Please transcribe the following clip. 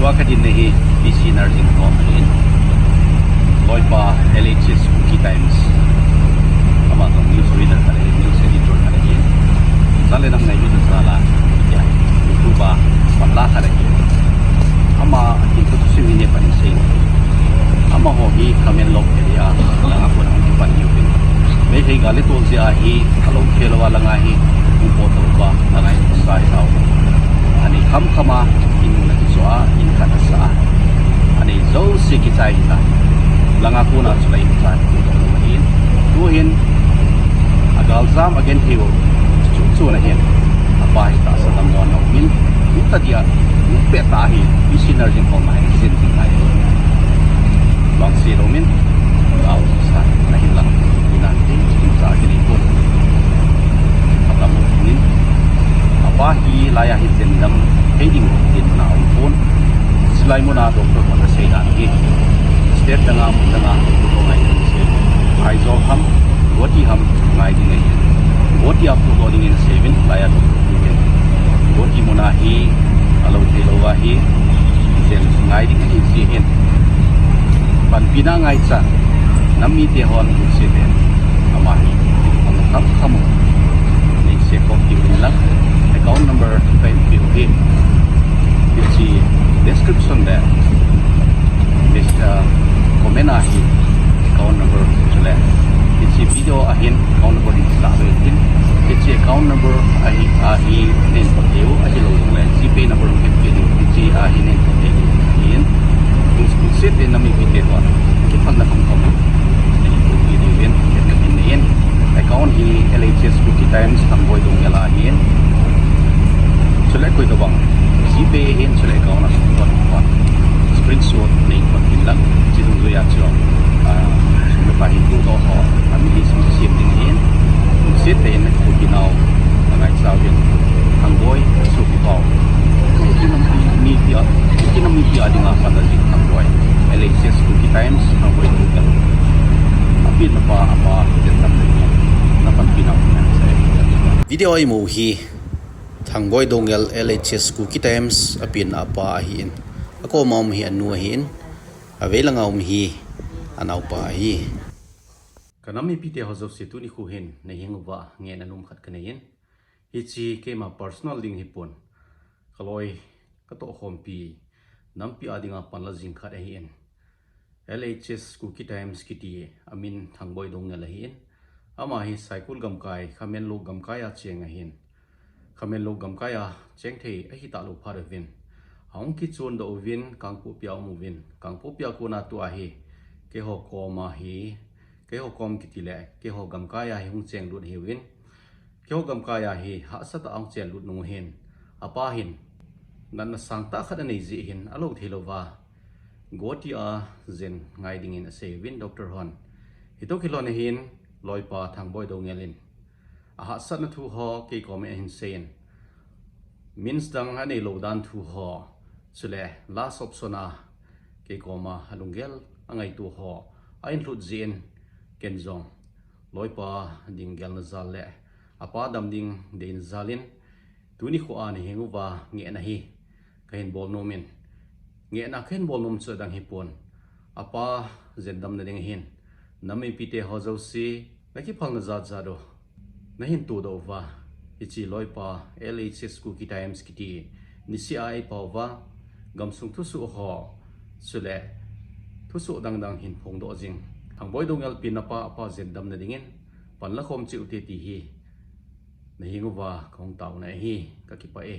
Wakadin nahi PC nursing home in Loipa LHS KUKI Times ama tong news reader kali news editor kali sale nang nai video sala ya YouTube palla kali ama itu tu sini pa ni ama hobi kamen log area lang ako nang ipan yupin may hay gali tol si ahi along khelo wala nga hi upo to ba nanay sai tao ani khama inuna kiswa in kana sa ani zo si kitai ta lang ako na sulay sa tuhin tuhin agal zam again hiwo chu na hin apa ita sa tamon no min uta dia upetahi isinergy ko mai sinting ai bang si romin aw sa na hilang inantin sa gilipon atamu nin apa hi laya hitendam heading din na phone silai mo na doktor mo na say dan hi step danga ko ngai se ai zo ham wati ham ngai din ngai wati up to going in 7 laya doktor wati mo na hi alo thelo wa hi jen ngai din hi si hen pan pina ngai cha nami te hon si den ama hi ang kham ni se ko ki lang account number 550 it's the description there this comment ahi account number chale it's the video ahin account number in it's the account number ahi nen pateu ahi lo le GPay number it's the ahi nen pateu in set in nami video one ki phang na kom ni ko video in account hi LHS KUKI Times Thangboi Doungel ahin chale koi to bang GPay hin chale ka na spot screenshot nei ko lang chidung zo ya cho me pa hin to ho family sim ding hin sit in ko kinau ngai sao hin Thangboi so ki ko kinam mi dia dinga pa da jing Thangboi LHS KUKI Times Thangboi Doungel apin apa den tam na pan kinau sa video ai mo hi Thangboi Doungel LHS KUKI Times apin apa hin ako maum hi anu hin avela ngaum hi anau pa hi kanami pite hozo situ ni khu hin nei hingwa nge nanum khat kanein hi chi ke ma personal ding hi pon kaloi kato hompi nampi adinga panla jing khat hin LHS KUKI Times kiti amin Thangboi Doungel hin ama hi cycle gamkai khamen lo gamkai a chenga hin khamen lo gamkaya chengthei a hi ta lo pharavin hong ki chon do vin kangpu piao mu vin kangpu pia ko na tu a hi ke ho koma hi ke ho kom kitile ke ho gamkaya hi hung cheng lut hi win ke ho gamkaya hi ha sa ta ang chen lut nu hin apa hin nan na sangta khat nei ji hin alo thilowa gotia zen ngai ding in a se win Dr. Hon hito khilon hin loipa Thangboi Doungelin aha sat na thu ho ke kome hin sen means dang ane lo dan thu ho chule last option a ke koma halungel angai tu ho ain lut zin kenzong loipa dinggel na zale apa dam ding den zalin tuni kho an henguwa nge na hi kain bol nomin nge na khen bol nom chu dang hi pon apa zendam na ding hin nami pite ho zo si laki phal na za do na hin tu do wa ichi loipa LHS KUKI Times kiti nisi ai pawa gamsung thu su ho sule thu su dang hin phong do jing Thangboi Doungel pinapa apa zendam na dingin panla khom chi uti ti hi na hinguwa khong taw na hi ka ki pa e